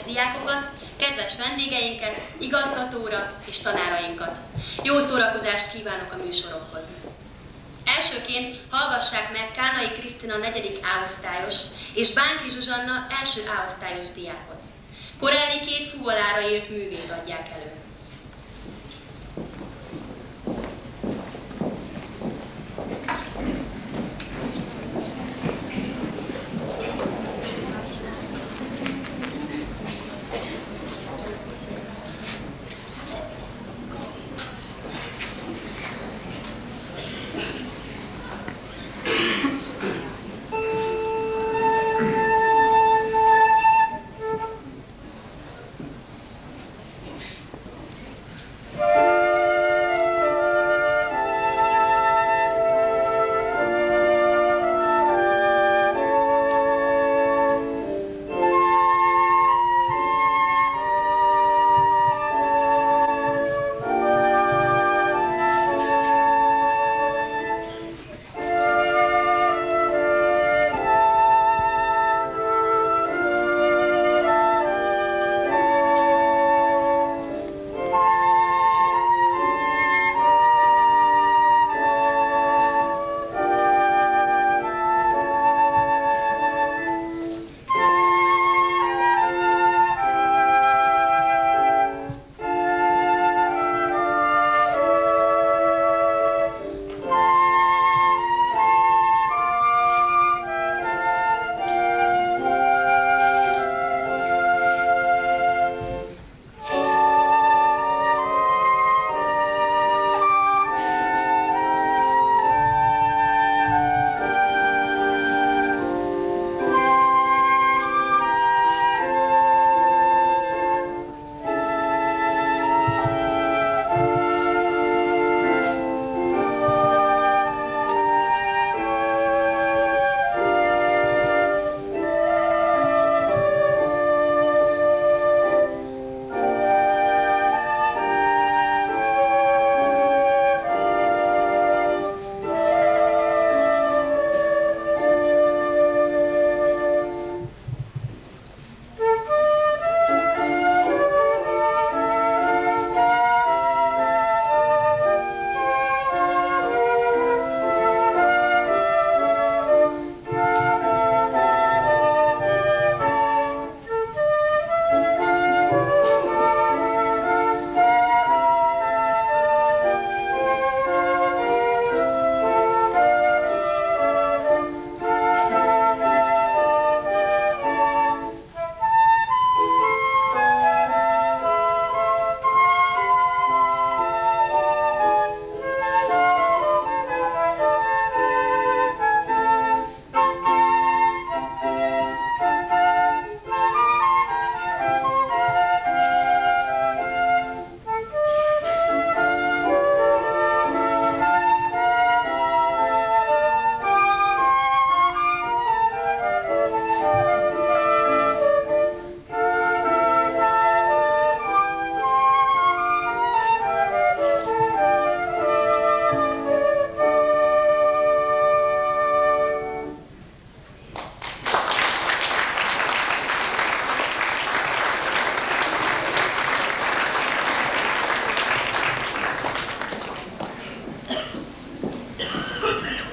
diákokat, kedves vendégeinket, igazgatóra és tanárainkat. Jó szórakozást kívánok a műsorokhoz! Elsőként hallgassák meg Kánai Krisztina 4. A-osztályos és Bánki Zsuzsanna 1. A-osztályos diákot. Corellikét fuvolára írt művét adják elő.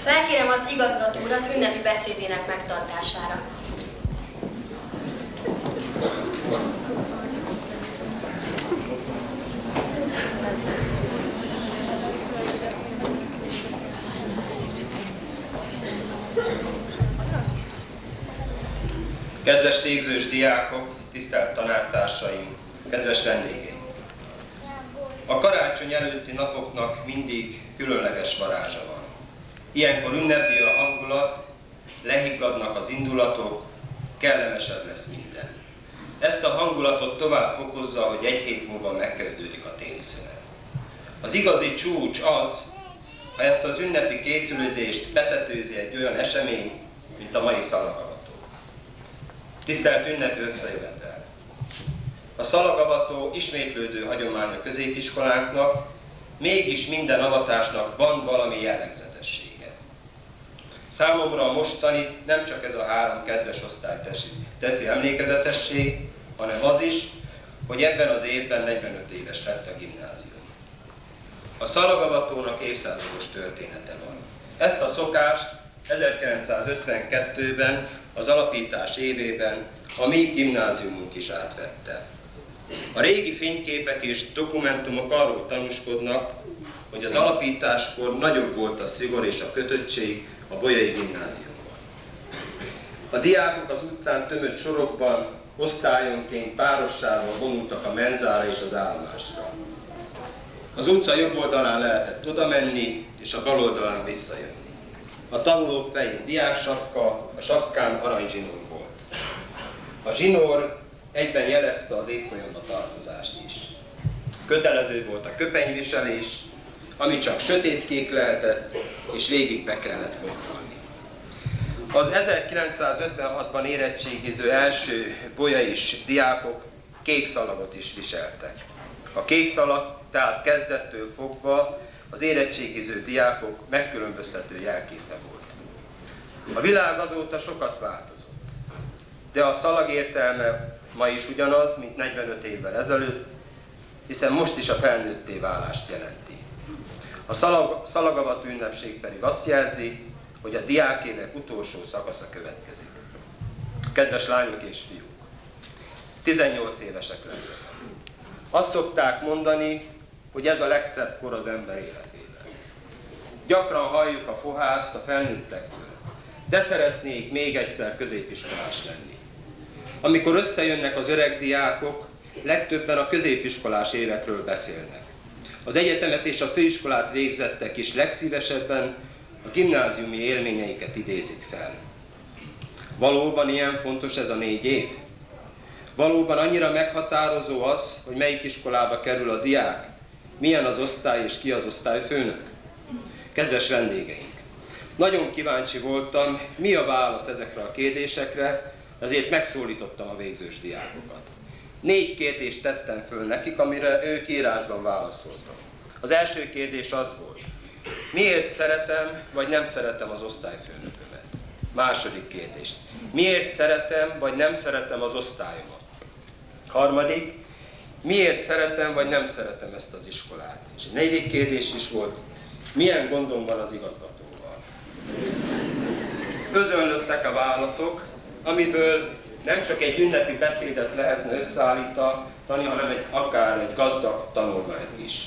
Felkérem az igazgató urat ünnepi beszédének megtartására. Kedves végzős diákok, tisztelt tanártársaim, kedves vendégeim! A karácsony előtti napoknak mindig különleges varázsa van. Ilyenkor ünnepi a hangulat, lehiggadnak az indulatok, kellemesebb lesz minden. Ezt a hangulatot tovább fokozza, hogy egy hét múlva megkezdődik a téli szünet. Az igazi csúcs az, ha ezt az ünnepi készülődést betetőzi egy olyan esemény, mint a mai szalagavató. Tisztelt ünnepi összejövetel! A szalagavató ismétlődő hagyomány a középiskolánknak, mégis minden avatásnak van valami jellegzetessége. Számomra a mostanit nem csak ez a 3 kedves osztály teszi emlékezetessé, hanem az is, hogy ebben az évben 45 éves lett a gimnázium. A szalagavatónak évszázados története van. Ezt a szokást 1952-ben, az alapítás évében a mi gimnáziumunk is átvette. A régi fényképek és dokumentumok arról tanúskodnak, hogy az alapításkor nagyobb volt a szigor és a kötöttség a Bolyai Gimnáziumban. A diákok az utcán tömött sorokban, osztályonként párossával vonultak a menzára és az állomásra. Az utca jobb oldalán lehetett oda menni, és a bal oldalán visszajönni. A tanulók fején diáksapka, a sapkán aranyzsinór volt. A zsinór egyben jelezte az évfolyamba tartozást is. Kötelező volt a köpenyviselés, ami csak sötétkék lehetett, és végig be kellett foglalni. Az 1956-ban érettségiző első bolyais diákok kék szalagot is viseltek. A kék szalag tehát kezdettől fogva az érettségiző diákok megkülönböztető jelképe volt. A világ azóta sokat változott, de a szalag értelme ma is ugyanaz, mint 45 évvel ezelőtt, hiszen most is a felnőtté válást jelenti. A szalagavató ünnepség pedig azt jelzi, hogy a diákévek utolsó szakasza következik. Kedves lányok és fiúk, 18 évesek lettek. Azt szokták mondani, hogy ez a legszebb kor az ember életében. Gyakran halljuk a fohászt a felnőttektől, de szeretnék még egyszer középiskolás lenni. Amikor összejönnek az öreg diákok, legtöbben a középiskolás évekről beszélnek. Az egyetemet és a főiskolát végzettek is legszívesebben a gimnáziumi élményeiket idézik fel. Valóban ilyen fontos ez a 4 év? Valóban annyira meghatározó az, hogy melyik iskolába kerül a diák, milyen az osztály és ki az osztályfőnök? Kedves vendégeink! Nagyon kíváncsi voltam, mi a válasz ezekre a kérdésekre, ezért megszólítottam a végzős diákokat. 4 kérdést tettem föl nekik, amire ők írásban válaszoltak. Az első kérdés az volt: miért szeretem vagy nem szeretem az osztályfőnökömet? Második kérdés: miért szeretem vagy nem szeretem az osztályomat? Harmadik: miért szeretem vagy nem szeretem ezt az iskolát? És a negyedik kérdés is volt: milyen gondom van az igazgatóval? Özönlöttek a válaszok, amiből nem csak egy ünnepi beszédet lehetne összeállítani, hanem akár egy gazdag tanulmányt is.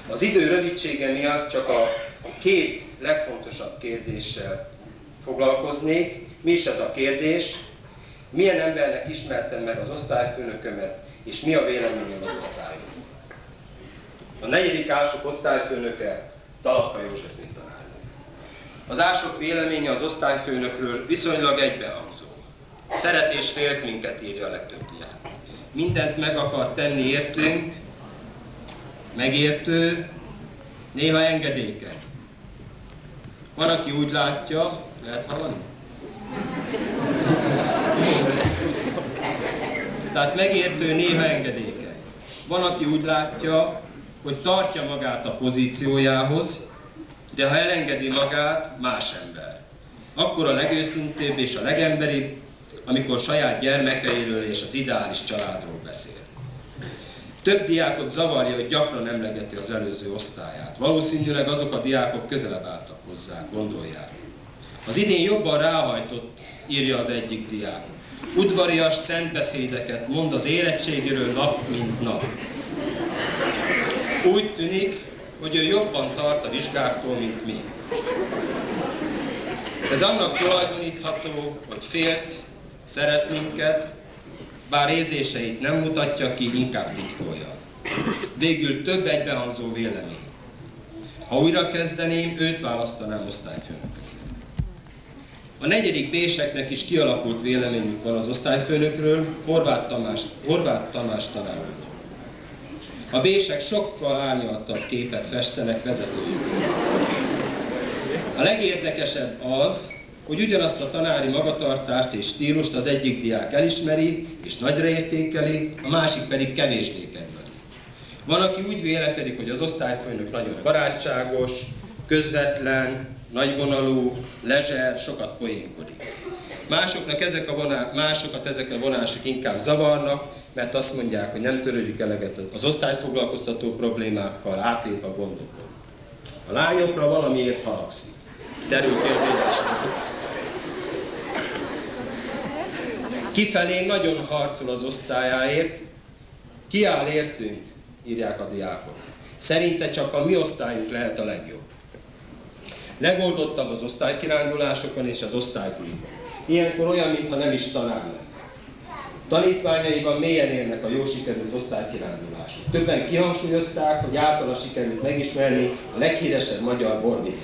Az idő rövidsége miatt csak a 2 legfontosabb kérdéssel foglalkoznék. Mi is ez a kérdés? Milyen embernek ismertem meg az osztályfőnökömet, és mi a véleményem az osztályon? A 4. ások osztályfőnöke Talapka József tanárnő. Az ások véleménye az osztályfőnökről viszonylag egybehangzó. Szeret és félt minket, írja a legtöbb diák. Mindent meg akar tenni értünk, megértő, néha engedékeny. Van, aki úgy látja, lehet hallani? Tehát megértő, néha engedékeny. Van, aki úgy látja, hogy tartja magát a pozíciójához, de ha elengedi magát, más ember. Akkor a legőszintébb és a legemberibb, amikor saját gyermekeiről és az ideális családról beszél. Több diákot zavarja, hogy gyakran emlegeti az előző osztályát. Valószínűleg azok a diákok közelebb álltak hozzá, gondolják. Az idén jobban ráhajtott, írja az egyik diák. Udvarias szentbeszédeket mond az érettségéről nap mint nap. Úgy tűnik, hogy ő jobban tart a vizsgáktól, mint mi. Ez annak tulajdonítható, hogy félt, szeret minket, bár érzéseit nem mutatja ki, inkább titkolja. Végül több egybehangzó vélemény. Ha újra kezdeném, őt választanám osztályfőnököt. A 4. B-seknek is kialakult véleményük van az osztályfőnökről, Horváth Tamás tanárról. A B-sek sokkal árnyaltabb képet festenek vezetőjükről. A legérdekesebb az, hogy ugyanazt a tanári magatartást és stílust az egyik diák elismeri és nagyra értékeli, a másik pedig kevésbé kedveli. Van, aki úgy vélekedik, hogy az osztályfőnök nagyon barátságos, közvetlen, nagyvonalú, lezser, sokat poénkodik. Másokat ezek a vonások inkább zavarnak, mert azt mondják, hogy nem törődik eleget az osztályfoglalkoztató problémákkal, átlép a gondokon. A lányokra valamiért haragszik. Derül ki az édesanyja. Kifelé nagyon harcol az osztályáért, kiáll értünk, írják a diákok. Szerinte csak a mi osztályunk lehet a legjobb. Legoldottabb az osztálykirándulásokon és az osztálybulikon. Ilyenkor olyan, mintha nem is tanár lenne. Tanítványaiban mélyen élnek a jó sikerült osztálykirándulások. Többen kihangsúlyozták, hogy általa sikerült megismerni a leghíresebb magyar Borbélyt.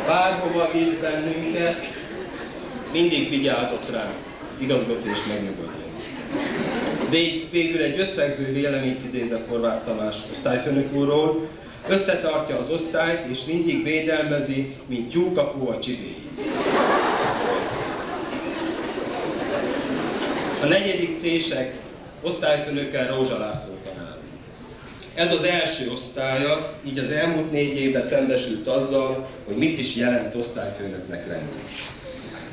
Bárhova vitt bennünket, mindig vigyázott rá, igazgató és megnyugodjon. De így végül egy összegző véleményt idézett Horváth Tamás osztályfőnök úrról, összetartja az osztályt és mindig védelmezi, mint tyúkapó a csibéjét. A 4. C-sek osztályfőnökkel Rózsa László tanár. Ez az első osztálya, így az elmúlt 4 évben szembesült azzal, hogy mit is jelent osztályfőnöknek lenni.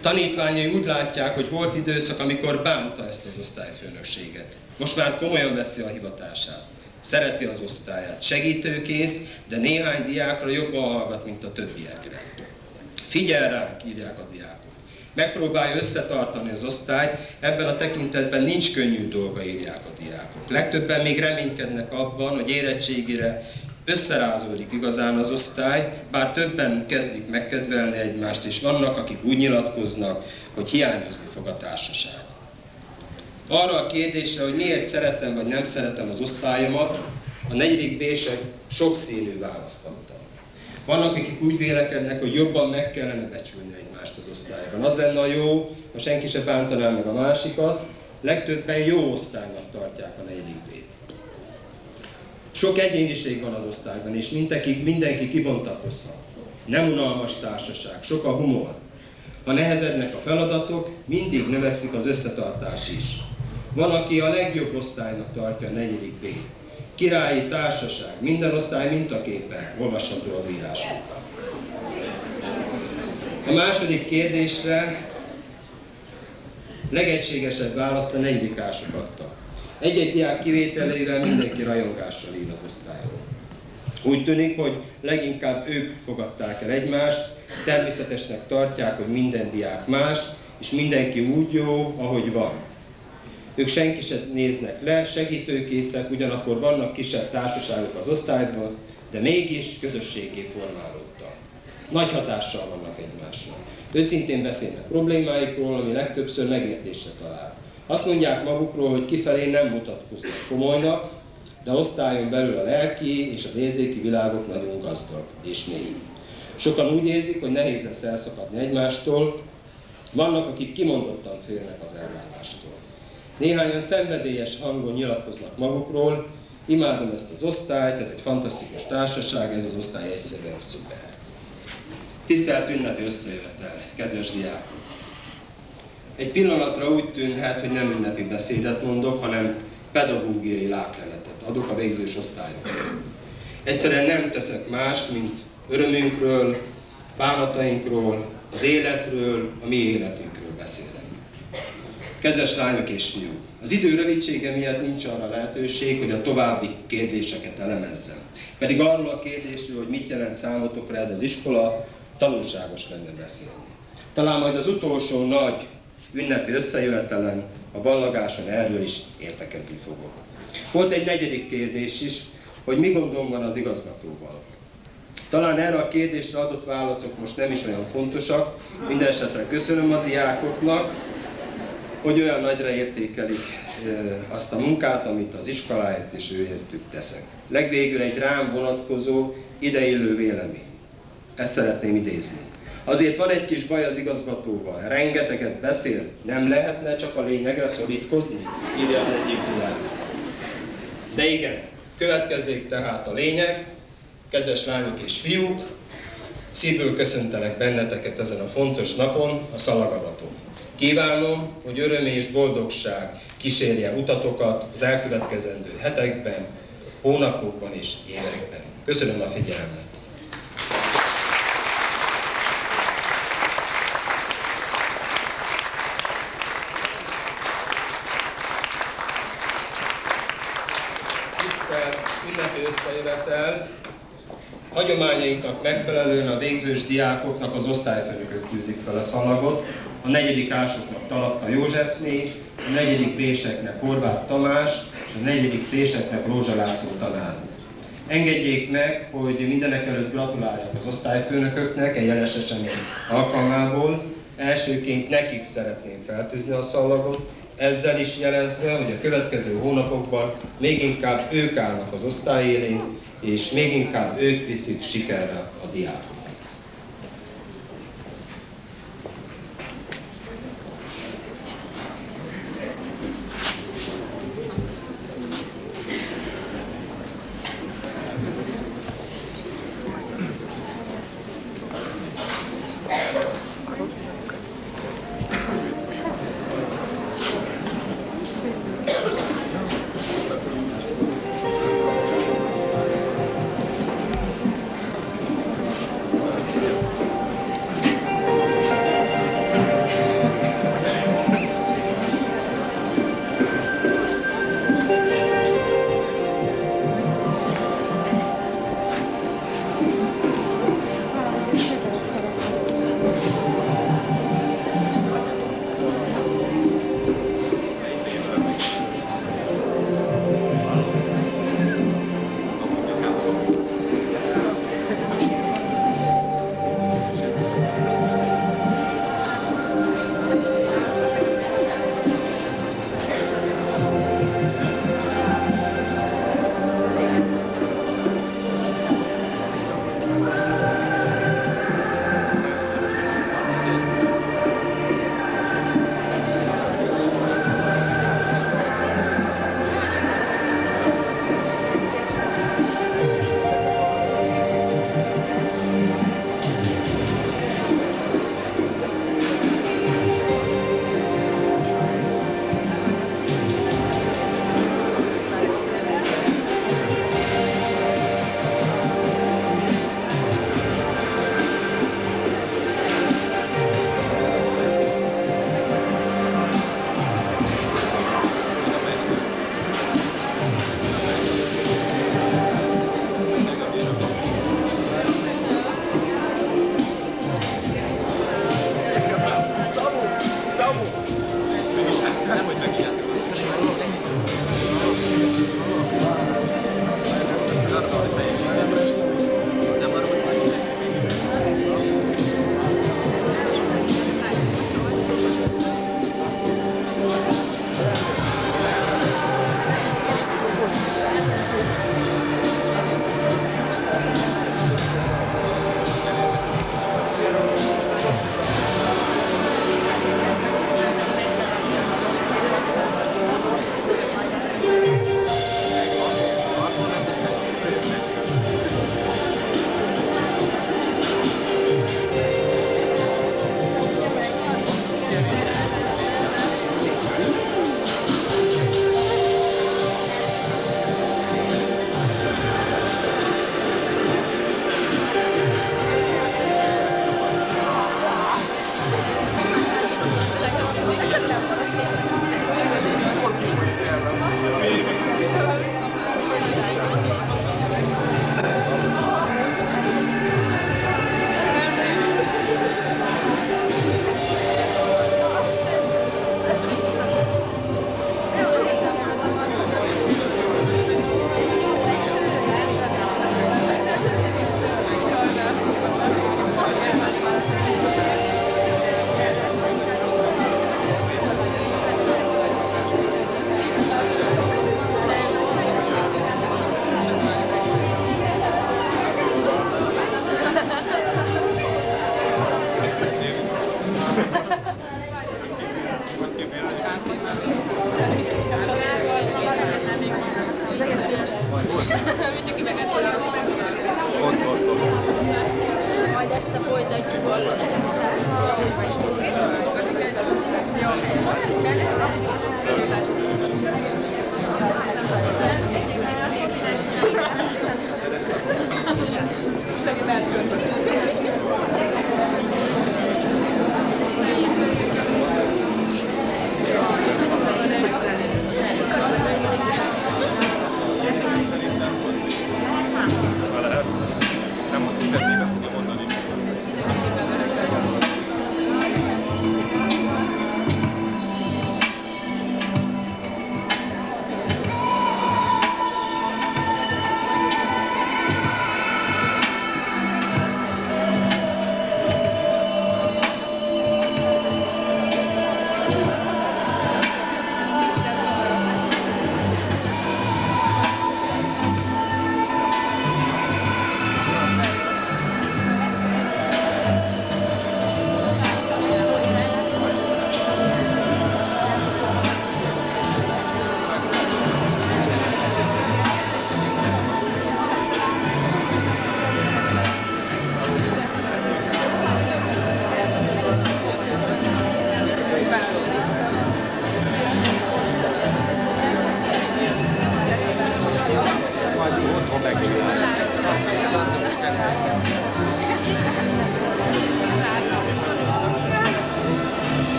Tanítványai úgy látják, hogy volt időszak, amikor bánta ezt az osztályfőnökséget. Most már komolyan veszi a hivatását. Szereti az osztályát, segítőkész, de néhány diákra jobban hallgat, mint a többiekre. Figyel ránk, írják a diákok. Megpróbálja összetartani az osztályt, ebben a tekintetben nincs könnyű dolga, írják a diákok. Legtöbben még reménykednek abban, hogy érettségire összerázódik igazán az osztály, bár többen kezdik megkedvelni egymást, és vannak, akik úgy nyilatkoznak, hogy hiányozni fog a társaság. Arra a kérdésre, hogy miért szeretem vagy nem szeretem az osztályomat, a 4. B-sek sokszínű választ adtak. Vannak, akik úgy vélekednek, hogy jobban meg kellene becsülni egymást az osztályban. Az lenne a jó, ha senki se bántaná meg a másikat, legtöbben jó osztálynak tartják a 4. B-t. Sok egyéniség van az osztályban, és mindenki kibontakozhat. Nem unalmas társaság, sok a humor. Ha nehezednek a feladatok, mindig növekszik az összetartás is. Van, aki a legjobb osztálynak tartja a 4. B-t. Királyi társaság, minden osztály mintaképpen olvasható az írásokban. A második kérdésre legegységesebb választ a 4. A-sok adtak. Egy-egy diák kivételével mindenki rajongással ír az osztályról. Úgy tűnik, hogy leginkább ők fogadták el egymást, természetesnek tartják, hogy minden diák más, és mindenki úgy jó, ahogy van. Ők senki sem néznek le, segítőkészek, ugyanakkor vannak kisebb társaságok az osztályban, de mégis közösségé formálódtak. Nagy hatással vannak egymásra. Őszintén beszélnek problémáikról, ami legtöbbször megértésre talál. Azt mondják magukról, hogy kifelé nem mutatkoznak komolynak, de osztályon belül a lelki és az érzéki világok nagyon gazdag és mély. Sokan úgy érzik, hogy nehéz lesz elszakadni egymástól, vannak, akik kimondottan félnek az elválástól. Néhányan szenvedélyes hangon nyilatkoznak magukról, imádom ezt az osztályt, ez egy fantasztikus társaság, ez az osztály egyszerűen szuper. Tisztelt ünnepi összejövetel, kedves diákok! Egy pillanatra úgy tűnhet, hogy nem ünnepi beszédet mondok, hanem pedagógiai lákleletet adok a végzős osztályokról. Egyszerűen nem teszek más, mint örömünkről, bánatainkról, az életről, a mi életünkről beszélek. Kedves lányok és fiúk, az idő rövidsége miatt nincs arra lehetőség, hogy a további kérdéseket elemezzem. Pedig arról a kérdésről, hogy mit jelent számotokra ez az iskola, tanulságos lenne beszélni. Talán majd az utolsó nagy ünnepi összejövetelen, a ballagáson erről is értekezni fogok. Volt egy 4. kérdés is, hogy mi gondom van az igazgatóval. Talán erre a kérdésre adott válaszok most nem is olyan fontosak, minden esetre köszönöm a diákoknak, hogy olyan nagyra értékelik azt a munkát, amit az iskoláért és őértük teszek. Legvégül egy rám vonatkozó, ideillő vélemény. Ezt szeretném idézni. Azért van egy kis baj az igazgatóval, rengeteget beszél, nem lehetne csak a lényegre szorítkozni? Írja az egyik diák. De igen, következzék tehát a lényeg, kedves lányok és fiúk, szívből köszöntelek benneteket ezen a fontos napon, a szalagavaton. Kívánom, hogy öröm és boldogság kísérje utatokat az elkövetkezendő hetekben, hónapokban és években. Köszönöm a figyelmet! ünnepi összejövetel hagyományainknak megfelelően a végzős diákoknak az osztályfőnökök tűzik fel a szalagot, a 4. A-soknak Talatta Józsefné, a 4. B-seknek Horváth Tamás, és a 4. C-seknek Rózsa László tanár. Engedjék meg, hogy mindenekelőtt gratuláljak az osztályfőnököknek egy jeles esemény alkalmából. Elsőként nekik szeretném feltűzni a szallagot, ezzel is jelezve, hogy a következő hónapokban még inkább ők állnak az osztály élén, és még inkább ők viszik sikerre a diákokat.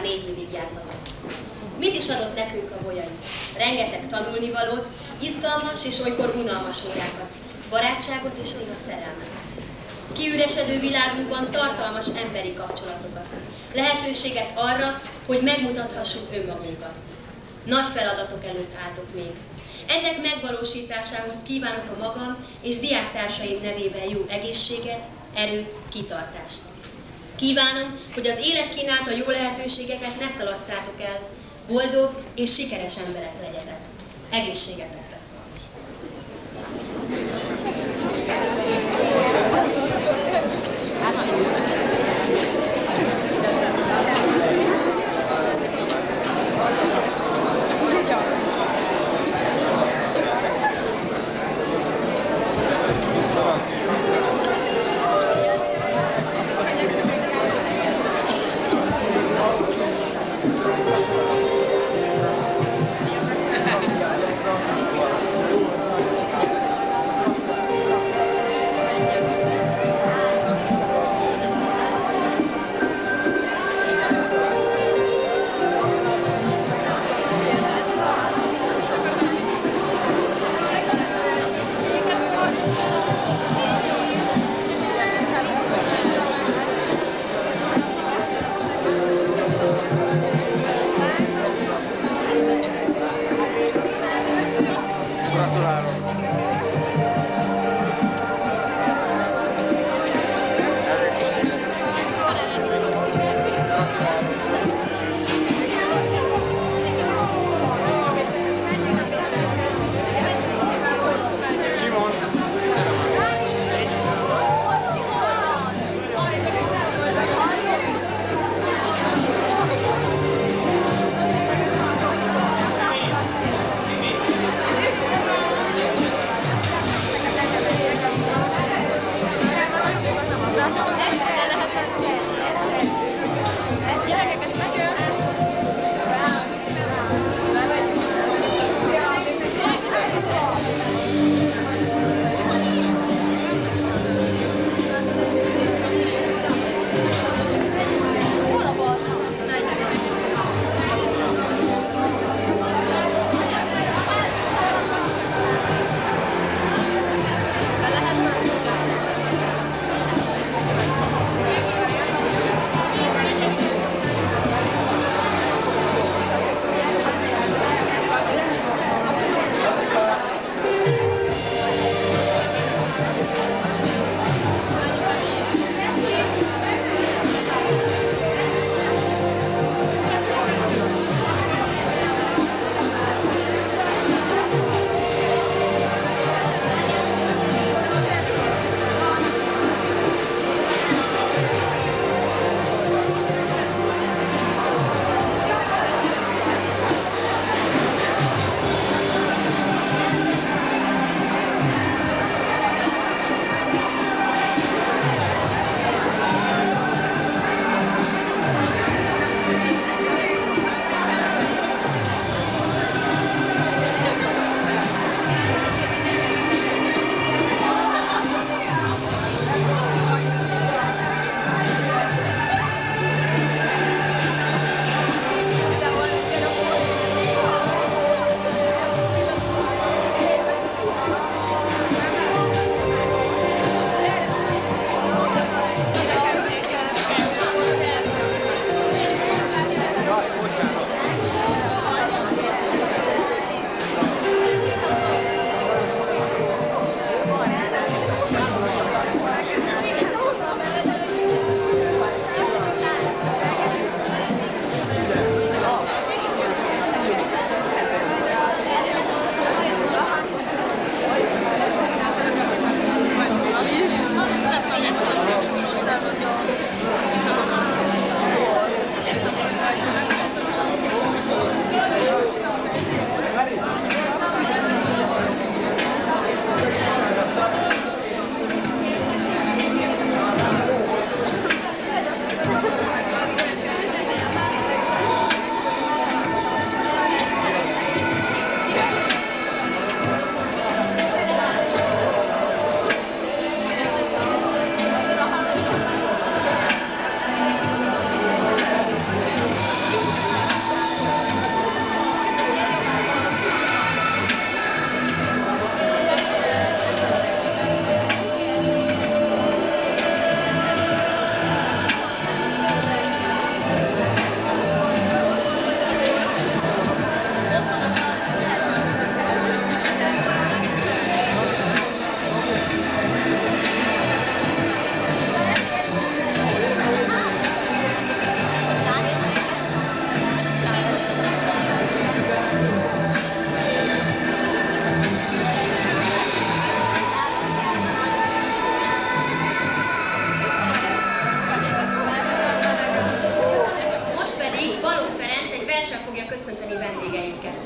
4 évig jártatok. Mit is adott nekünk a Bolyai? Rengeteg tanulnivalót, izgalmas és olykor unalmas órákat, barátságot és néha szerelmet. Kiüresedő világunkban tartalmas emberi kapcsolatokat, lehetőséget arra, hogy megmutathassuk önmagunkat. Nagy feladatok előtt álltok még. Ezek megvalósításához kívánok a magam és diáktársaim nevében jó egészséget, erőt, kitartást. Kívánom, hogy az élet kínálta jó lehetőségeket ne szalasszátok el, boldog és sikeres emberek legyetek. Egészségetekre! pedig Balogh Ferenc egy verssel fogja köszönteni vendégeinket.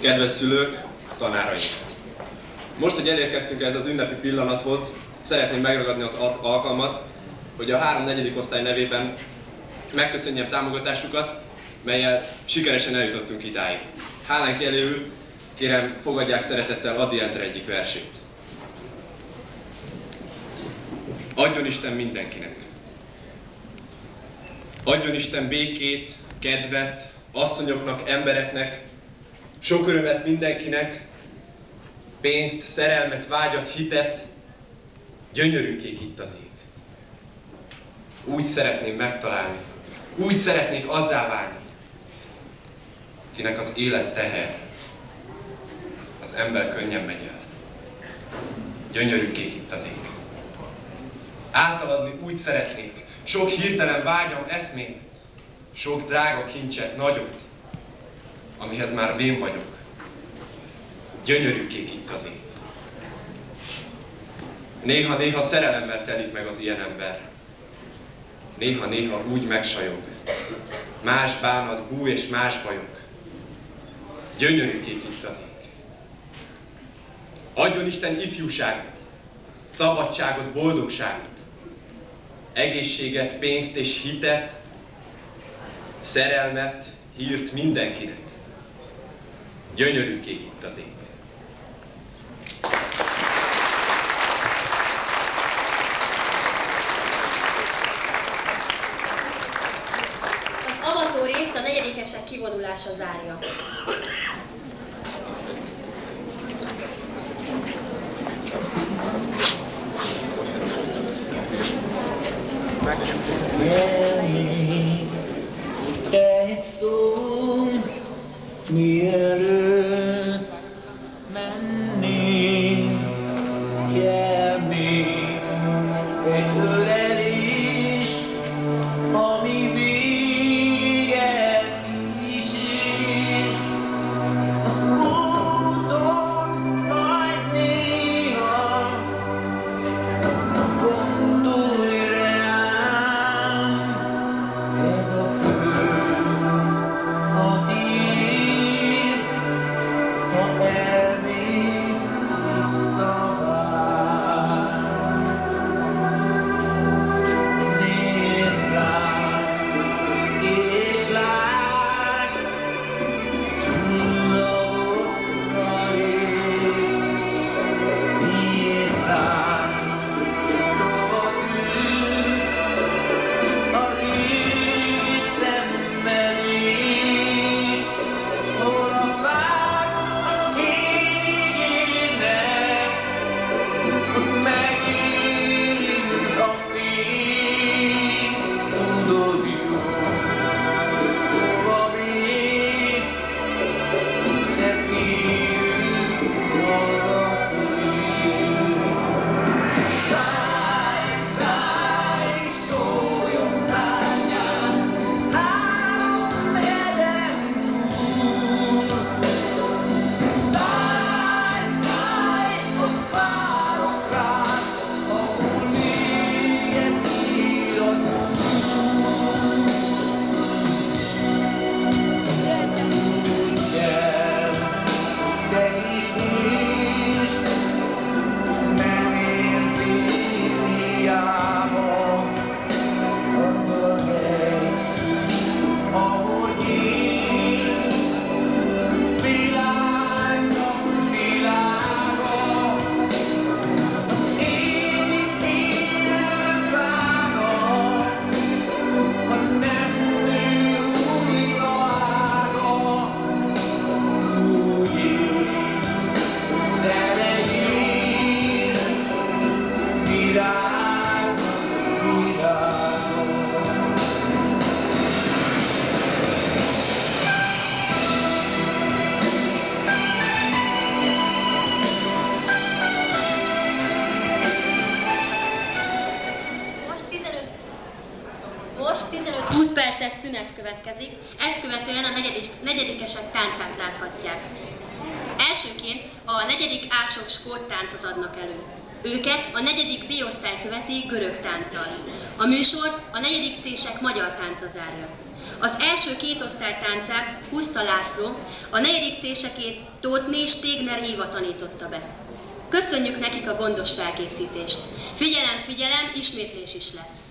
Kedves szülők, tanáraim! Most, hogy elérkeztünk ez az ünnepi pillanathoz, szeretném megragadni az alkalmat, hogy a 3.-4. osztály nevében megköszönjem támogatásukat, mellyel sikeresen eljutottunk idáig. Hálánk jeléül kérem, fogadják szeretettel Ady Endre egyik versét. Adjon Isten mindenkinek! Adjon Isten békét, kedvet, asszonyoknak, embereknek, sok örömet mindenkinek, pénzt, szerelmet, vágyat, hitet, gyönyörű kék itt az ég. Úgy szeretném megtalálni, úgy szeretnék azzá válni, kinek az élet teher, az ember könnyen megy el. Gyönyörű kék itt az ég. Átaladni úgy szeretnék, sok hirtelen vágyam eszmén, sok drága kincset, nagyot, amihez már vén vagyok. Gyönyörű kék itt az ég. Néha-néha szerelemmel telik meg az ilyen ember. Néha-néha úgy megsajog. Más bánat, bú és más bajok. Gyönyörű kék itt az ég. Adjon Isten ifjúságot, szabadságot, boldogságot, egészséget, pénzt és hitet, szerelmet, hírt mindenkinek. Gyönyörű kék itt az ég. Az avató részt a negyedikesek kivonulása zárja. Egy szó, mielőtt menni kell még egy ölelés, ami véget kísér. Az úton majd néha gondolj rám, ez a föld a tiéd, ha elmész visszavár. Nézd rám, és lásd, csillagokra lépsz. Nézd rám, tovább ült a régi szenvedés, hol a fák az égének, ott megérint a fény. Tudod jól, hova mész, de térjünk hazaérsz. Szállj, szállj, szóljon zárnyán, három hegyen túl. Szállj, szállj, ott várok rád, ahol néget ír az út. Úgy kell, te is nézd, nem értél hiába az a hely, ahol élsz. Világnak világa, az érik élő bánat, ha nem nő újra ága. Úgy él, de legyél virág, virágom. Most 15-20 perces szünet következik, ezt követően követően a negyedikesek táncát láthatják. Elsőként a 4. A-sok skót táncot adnak elő. Őket a 4. B-osztály követi görög tánccal. A műsor a 4. C-sek magyar tánca zárja. Az első 2 osztály táncát Huszta László, a 4. C-sekét Tóthné Stegner Éva tanította be. Köszönjük nekik a gondos felkészítést. Figyelem, figyelem, ismétlés is lesz.